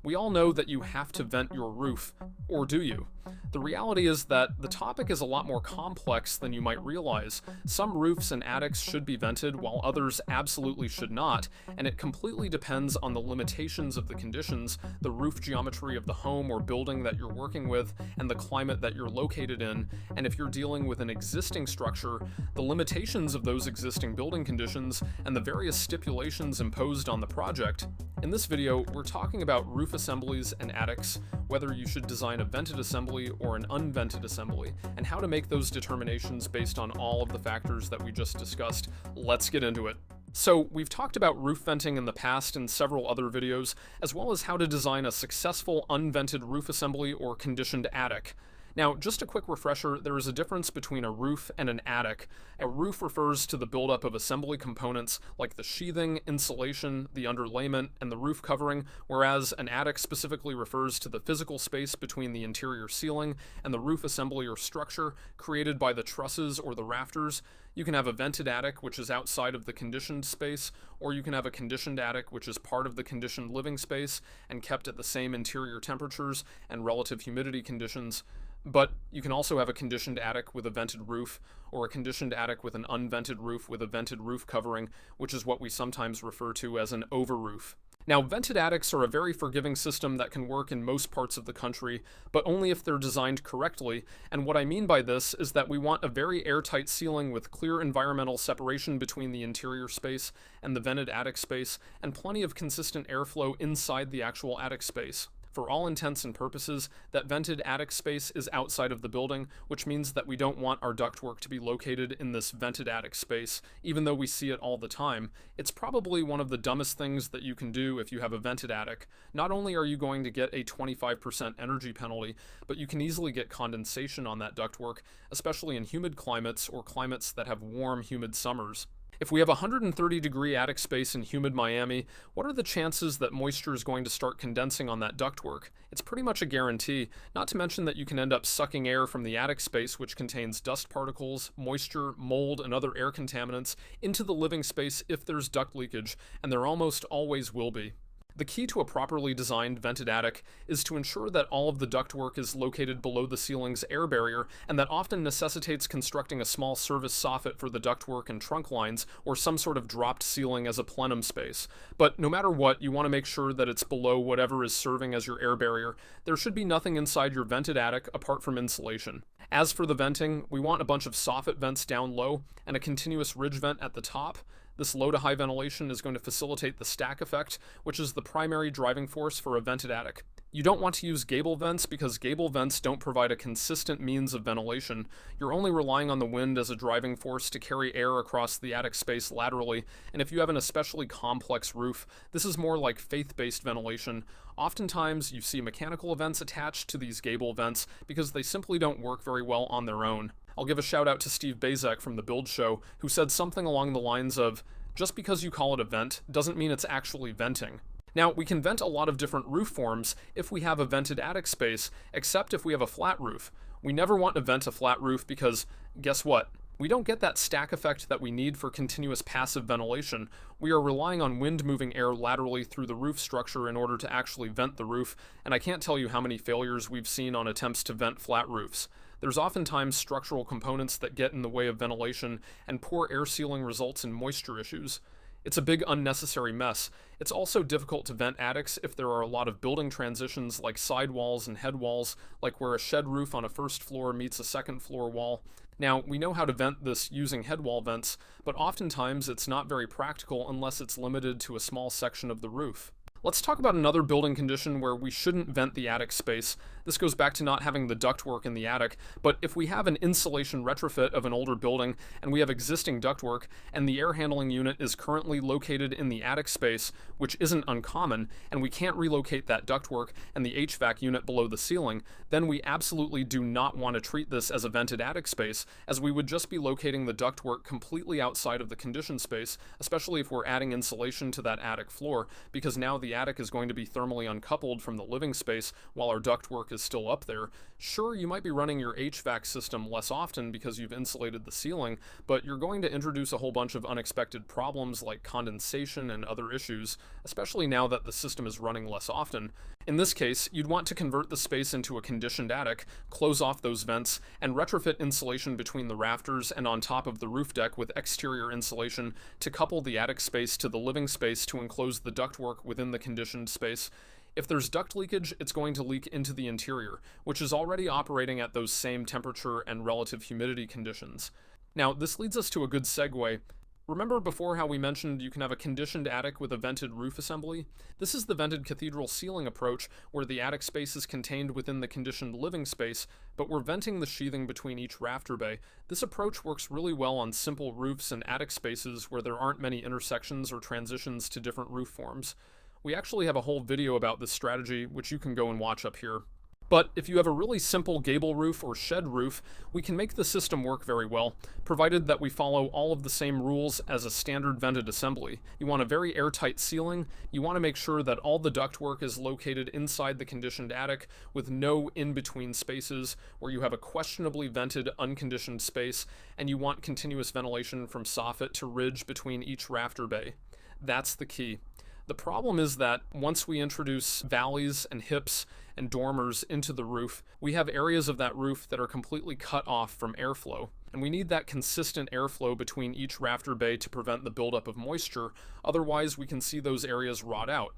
We all know that you have to vent your roof, or do you? The reality is that the topic is a lot more complex than you might realize. Some roofs and attics should be vented while others absolutely should not, and it completely depends on the limitations of the conditions, the roof geometry of the home or building that you're working with, and the climate that you're located in, and if you're dealing with an existing structure, the limitations of those existing building conditions, and the various stipulations imposed on the project. In this video, we're talking about roof assemblies and attics, whether you should design a vented assembly or an unvented assembly, and how to make those determinations based on all of the factors that we just discussed. Let's get into it. So, we've talked about roof venting in the past in several other videos, as well as how to design a successful unvented roof assembly or conditioned attic. Now, just a quick refresher, there is a difference between a roof and an attic. A roof refers to the buildup of assembly components like the sheathing, insulation, the underlayment, and the roof covering, whereas an attic specifically refers to the physical space between the interior ceiling and the roof assembly or structure created by the trusses or the rafters. You can have a vented attic, which is outside of the conditioned space, or you can have a conditioned attic, which is part of the conditioned living space and kept at the same interior temperatures and relative humidity conditions. But you can also have a conditioned attic with a vented roof, or a conditioned attic with an unvented roof with a vented roof covering, which is what we sometimes refer to as an overroof. Now, vented attics are a very forgiving system that can work in most parts of the country, but only if they're designed correctly, and what I mean by this is that we want a very airtight ceiling with clear environmental separation between the interior space and the vented attic space, and plenty of consistent airflow inside the actual attic space. For all intents and purposes, that vented attic space is outside of the building, which means that we don't want our ductwork to be located in this vented attic space, even though we see it all the time. It's probably one of the dumbest things that you can do if you have a vented attic. Not only are you going to get a 25% energy penalty, but you can easily get condensation on that ductwork, especially in humid climates or climates that have warm, humid summers. If we have 130-degree attic space in humid Miami, what are the chances that moisture is going to start condensing on that ductwork? It's pretty much a guarantee, not to mention that you can end up sucking air from the attic space, which contains dust particles, moisture, mold, and other air contaminants, into the living space if there's duct leakage, and there almost always will be. The key to a properly designed vented attic is to ensure that all of the ductwork is located below the ceiling's air barrier, and that often necessitates constructing a small service soffit for the ductwork and trunk lines, or some sort of dropped ceiling as a plenum space. But no matter what, you want to make sure that it's below whatever is serving as your air barrier. There should be nothing inside your vented attic apart from insulation. As for the venting, we want a bunch of soffit vents down low, and a continuous ridge vent at the top. This low to high ventilation is going to facilitate the stack effect, which is the primary driving force for a vented attic. You don't want to use gable vents because gable vents don't provide a consistent means of ventilation. You're only relying on the wind as a driving force to carry air across the attic space laterally, and if you have an especially complex roof, this is more like faith-based ventilation. Oftentimes, you see mechanical vents attached to these gable vents because they simply don't work very well on their own. I'll give a shout out to Steve Bazek from The Build Show, who said something along the lines of, "Just because you call it a vent doesn't mean it's actually venting." Now, we can vent a lot of different roof forms if we have a vented attic space, except if we have a flat roof. We never want to vent a flat roof because, guess what? We don't get that stack effect that we need for continuous passive ventilation. We are relying on wind moving air laterally through the roof structure in order to actually vent the roof, and I can't tell you how many failures we've seen on attempts to vent flat roofs. There's oftentimes structural components that get in the way of ventilation, and poor air sealing results in moisture issues. It's a big unnecessary mess. It's also difficult to vent attics if there are a lot of building transitions like sidewalls and head walls, like where a shed roof on a first floor meets a second floor wall. Now, we know how to vent this using head wall vents, but oftentimes it's not very practical unless it's limited to a small section of the roof. Let's talk about another building condition where we shouldn't vent the attic space. This goes back to not having the ductwork in the attic, but if we have an insulation retrofit of an older building and we have existing ductwork and the air handling unit is currently located in the attic space, which isn't uncommon, and we can't relocate that ductwork and the HVAC unit below the ceiling, then we absolutely do not want to treat this as a vented attic space, as we would just be locating the ductwork completely outside of the conditioned space, especially if we're adding insulation to that attic floor, because now the attic is going to be thermally uncoupled from the living space while our ductwork is still up there. Sure, you might be running your HVAC system less often because you've insulated the ceiling, but you're going to introduce a whole bunch of unexpected problems like condensation and other issues, especially now that the system is running less often. In this case, you'd want to convert the space into a conditioned attic, close off those vents, and retrofit insulation between the rafters and on top of the roof deck with exterior insulation to couple the attic space to the living space to enclose the ductwork within the conditioned space. If there's duct leakage, it's going to leak into the interior, which is already operating at those same temperature and relative humidity conditions. Now, this leads us to a good segue. Remember before how we mentioned you can have a conditioned attic with a vented roof assembly? This is the vented cathedral ceiling approach, where the attic space is contained within the conditioned living space, but we're venting the sheathing between each rafter bay. This approach works really well on simple roofs and attic spaces where there aren't many intersections or transitions to different roof forms. We actually have a whole video about this strategy, which you can go and watch up here. But if you have a really simple gable roof or shed roof, we can make the system work very well, provided that we follow all of the same rules as a standard vented assembly. You want a very airtight ceiling, you want to make sure that all the ductwork is located inside the conditioned attic with no in-between spaces where you have a questionably vented unconditioned space, and you want continuous ventilation from soffit to ridge between each rafter bay. That's the key. The problem is that once we introduce valleys and hips and dormers into the roof, we have areas of that roof that are completely cut off from airflow. And we need that consistent airflow between each rafter bay to prevent the buildup of moisture, otherwise we can see those areas rot out.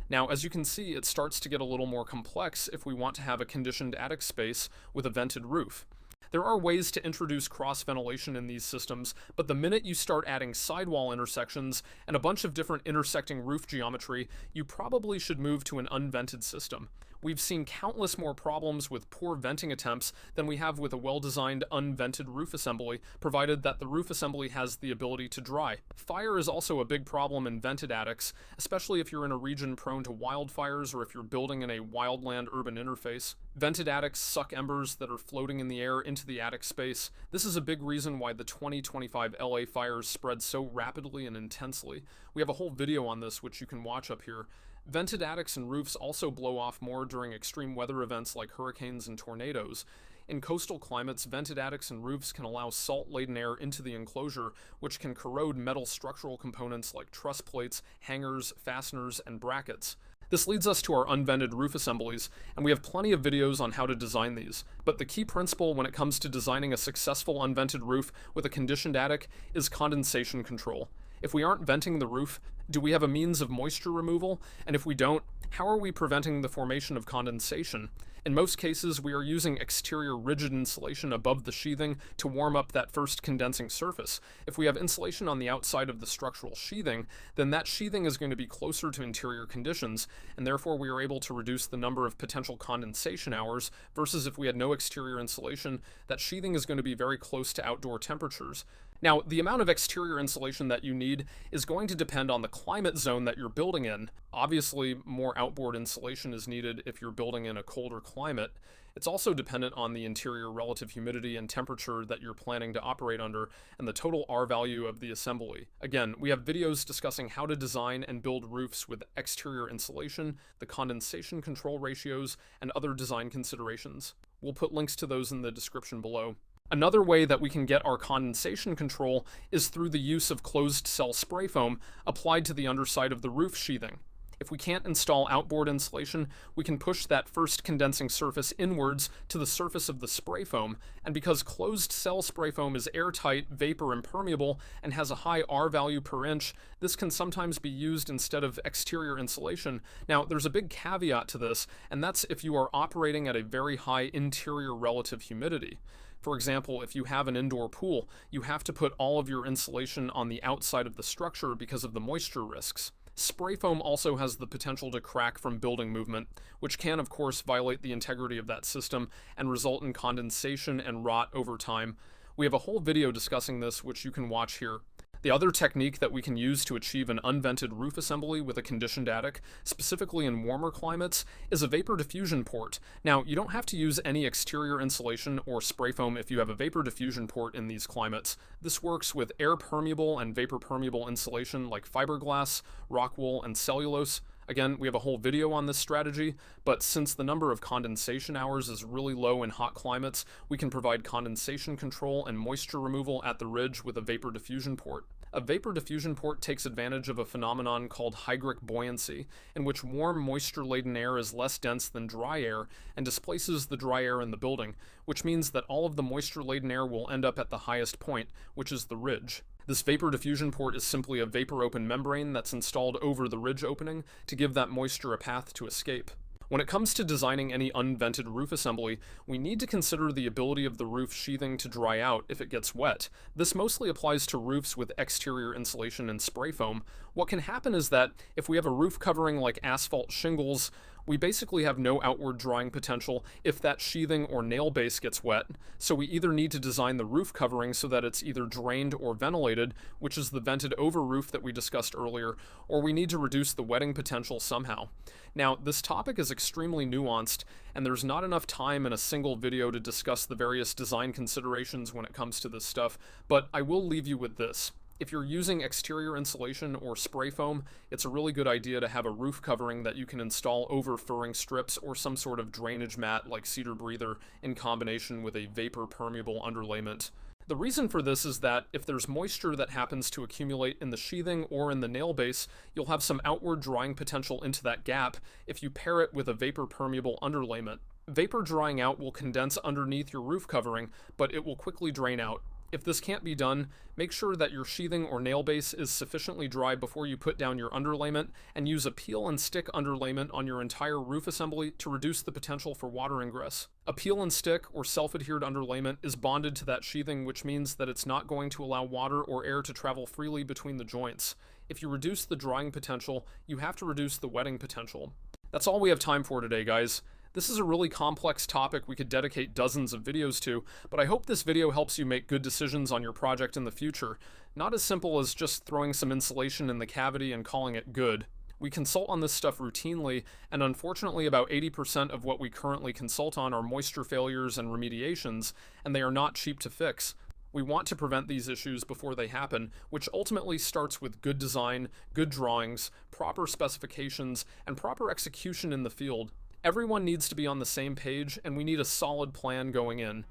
Now, as you can see, it starts to get a little more complex if we want to have a conditioned attic space with a vented roof. There are ways to introduce cross-ventilation in these systems, but the minute you start adding sidewall intersections and a bunch of different intersecting roof geometry, you probably should move to an unvented system. We've seen countless more problems with poor venting attempts than we have with a well-designed unvented roof assembly, provided that the roof assembly has the ability to dry. Fire is also a big problem in vented attics, especially if you're in a region prone to wildfires or if you're building in a wildland-urban interface. Vented attics suck embers that are floating in the air into the attic space. This is a big reason why the 2025 LA fires spread so rapidly and intensely. We have a whole video on this which you can watch up here. Vented attics and roofs also blow off more during extreme weather events like hurricanes and tornadoes. In coastal climates, vented attics and roofs can allow salt-laden air into the enclosure, which can corrode metal structural components like truss plates, hangers, fasteners, and brackets. This leads us to our unvented roof assemblies, and we have plenty of videos on how to design these. But the key principle when it comes to designing a successful unvented roof with a conditioned attic is condensation control. If we aren't venting the roof, do we have a means of moisture removal? And if we don't, how are we preventing the formation of condensation? In most cases, we are using exterior rigid insulation above the sheathing to warm up that first condensing surface. If we have insulation on the outside of the structural sheathing, then that sheathing is going to be closer to interior conditions, and therefore we are able to reduce the number of potential condensation hours, versus if we had no exterior insulation, that sheathing is going to be very close to outdoor temperatures. Now, the amount of exterior insulation that you need is going to depend on the climate zone that you're building in. Obviously, more outboard insulation is needed if you're building in a colder climate. It's also dependent on the interior relative humidity and temperature that you're planning to operate under, and the total R value of the assembly. Again, we have videos discussing how to design and build roofs with exterior insulation, the condensation control ratios, and other design considerations. We'll put links to those in the description below. Another way that we can get our condensation control is through the use of closed cell spray foam applied to the underside of the roof sheathing. If we can't install outboard insulation, we can push that first condensing surface inwards to the surface of the spray foam, and because closed cell spray foam is airtight, vapor impermeable, and has a high R value per inch, this can sometimes be used instead of exterior insulation. Now, there's a big caveat to this, and that's if you are operating at a very high interior relative humidity. For example, if you have an indoor pool, you have to put all of your insulation on the outside of the structure because of the moisture risks. Spray foam also has the potential to crack from building movement, which can of course violate the integrity of that system and result in condensation and rot over time. We have a whole video discussing this, which you can watch here. The other technique that we can use to achieve an unvented roof assembly with a conditioned attic, specifically in warmer climates, is a vapor diffusion port. Now, you don't have to use any exterior insulation or spray foam if you have a vapor diffusion port in these climates. This works with air permeable and vapor permeable insulation like fiberglass, rock wool, and cellulose. Again, we have a whole video on this strategy, but since the number of condensation hours is really low in hot climates, we can provide condensation control and moisture removal at the ridge with a vapor diffusion port. A vapor diffusion port takes advantage of a phenomenon called hygric buoyancy, in which warm, moisture-laden air is less dense than dry air and displaces the dry air in the building, which means that all of the moisture-laden air will end up at the highest point, which is the ridge. This vapor diffusion port is simply a vapor open membrane that's installed over the ridge opening to give that moisture a path to escape. When it comes to designing any unvented roof assembly, we need to consider the ability of the roof sheathing to dry out if it gets wet. This mostly applies to roofs with exterior insulation and spray foam. What can happen is that if we have a roof covering like asphalt shingles, we basically have no outward drying potential if that sheathing or nail base gets wet, so we either need to design the roof covering so that it's either drained or ventilated, which is the vented over roof that we discussed earlier, or we need to reduce the wetting potential somehow. Now, this topic is extremely nuanced, and there's not enough time in a single video to discuss the various design considerations when it comes to this stuff, but I will leave you with this. If you're using exterior insulation or spray foam, it's a really good idea to have a roof covering that you can install over furring strips or some sort of drainage mat like cedar breather in combination with a vapor permeable underlayment. The reason for this is that if there's moisture that happens to accumulate in the sheathing or in the nail base, you'll have some outward drying potential into that gap if you pair it with a vapor permeable underlayment. Vapor drying out will condense underneath your roof covering, but it will quickly drain out. If this can't be done, make sure that your sheathing or nail base is sufficiently dry before you put down your underlayment, and use a peel and stick underlayment on your entire roof assembly to reduce the potential for water ingress. A peel and stick or self-adhered underlayment is bonded to that sheathing, which means that it's not going to allow water or air to travel freely between the joints. If you reduce the drying potential, you have to reduce the wetting potential. That's all we have time for today, guys. This is a really complex topic we could dedicate dozens of videos to, but I hope this video helps you make good decisions on your project in the future. Not as simple as just throwing some insulation in the cavity and calling it good. We consult on this stuff routinely, and unfortunately about 80% of what we currently consult on are moisture failures and remediations, and they are not cheap to fix. We want to prevent these issues before they happen, which ultimately starts with good design, good drawings, proper specifications, and proper execution in the field. Everyone needs to be on the same page, and we need a solid plan going in.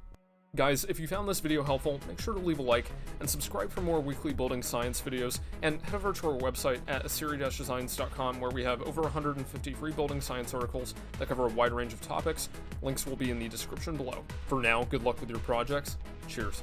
Guys, if you found this video helpful, make sure to leave a like, and subscribe for more weekly building science videos, and head over to our website at asiri-designs.com, where we have over 150 free building science articles that cover a wide range of topics. Links will be in the description below. For now, good luck with your projects. Cheers.